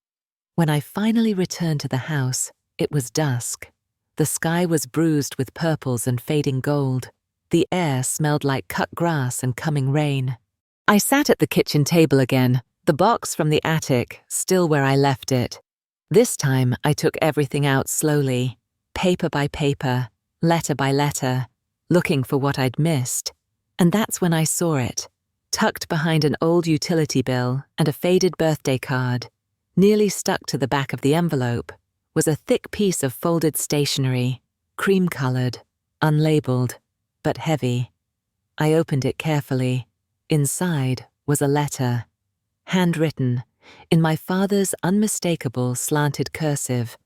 S1: When I finally returned to the house, it was dusk. The sky was bruised with purples and fading gold. The air smelled like cut grass and coming rain. I sat at the kitchen table again, the box from the attic still where I left it. This time I took everything out slowly, paper by paper, letter by letter, looking for what I'd missed. And that's when I saw it, tucked behind an old utility bill and a faded birthday card. Nearly stuck to the back of the envelope was a thick piece of folded stationery, cream-colored, unlabeled, but heavy. I opened it carefully. Inside was a letter, handwritten, in my father's unmistakable slanted cursive,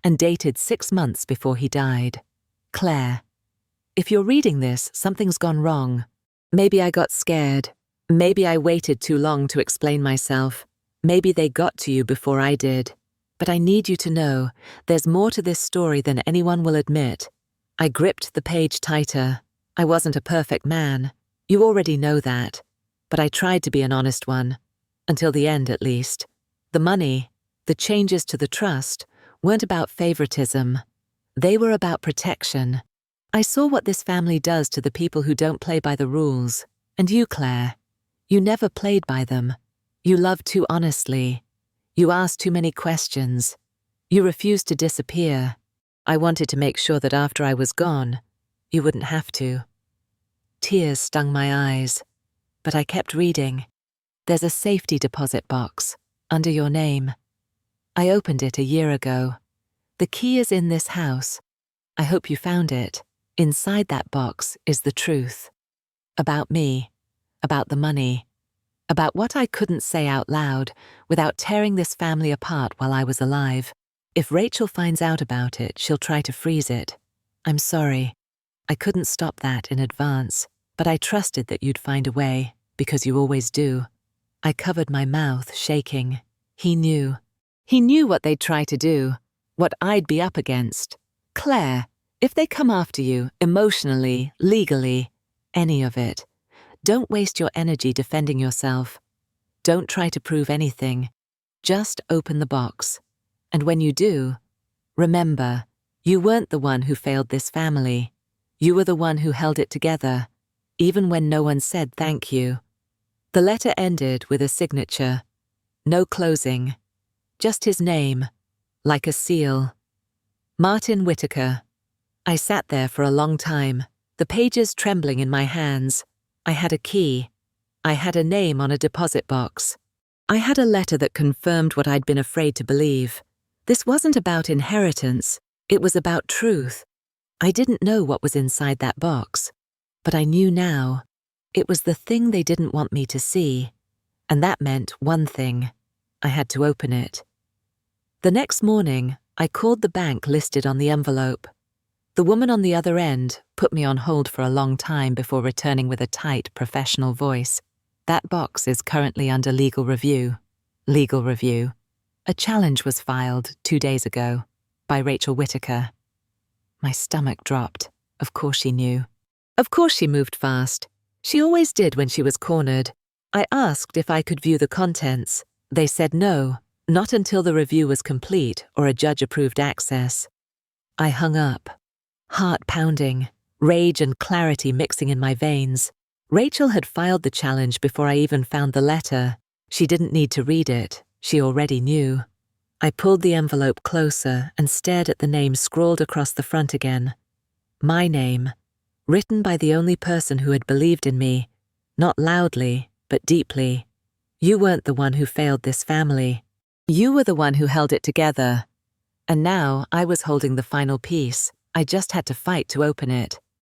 S1: and dated 6 months before he died. Claire, if you're reading this, something's gone wrong. Maybe I got scared. Maybe I waited too long to explain myself. Maybe they got to you before I did. But I need you to know there's more to this story than anyone will admit. I gripped the page tighter. I wasn't a perfect man. You already know that. But I tried to be an honest one. Until the end, at least. The money, the changes to the trust, weren't about favoritism. They were about protection. I saw what this family does to the people who don't play by the rules. And you, Claire, you never played by them. You loved too honestly. You asked too many questions. You refused to disappear. I wanted to make sure that after I was gone, you wouldn't have to. Tears stung my eyes, but I kept reading. There's a safety deposit box, under your name. I opened it a year ago. The key is in this house. I hope you found it. Inside that box is the truth. About me, about the money, about what I couldn't say out loud without tearing this family apart while I was alive. If Rachel finds out about it, she'll try to freeze it. I'm sorry. I couldn't stop that in advance, but I trusted that you'd find a way, because you always do. I covered my mouth, shaking. He knew. He knew what they'd try to do, what I'd be up against. Claire, if they come after you, emotionally, legally, any of it, don't waste your energy defending yourself. Don't try to prove anything. Just open the box. And when you do, remember, you weren't the one who failed this family. You were the one who held it together, even when no one said thank you. The letter ended with a signature. No closing. Just his name, like a seal. Martin Whitaker. I sat there for a long time, the pages trembling in my hands. I had a key. I had a name on a deposit box. I had a letter that confirmed what I'd been afraid to believe. This wasn't about inheritance, it was about truth. I didn't know what was inside that box, but I knew now. It was the thing they didn't want me to see, and that meant one thing. I had to open it. The next morning, I called the bank listed on the envelope. The woman on the other end put me on hold for a long time before returning with a tight, professional voice. That box is currently under legal review. Legal review. A challenge was filed 2 days ago by Rachel Whitaker. My stomach dropped. Of course she knew. Of course she moved fast. She always did when she was cornered. I asked if I could view the contents. They said no, not until the review was complete or a judge-approved access. I hung up. Heart pounding, rage and clarity mixing in my veins. Rachel had filed the challenge before I even found the letter. She didn't need to read it. She already knew. I pulled the envelope closer and stared at the name scrawled across the front again. My name, written by the only person who had believed in me, not loudly, but deeply. You weren't the one who failed this family. You were the one who held it together. And now I was holding the final piece. I just had to fight to open it.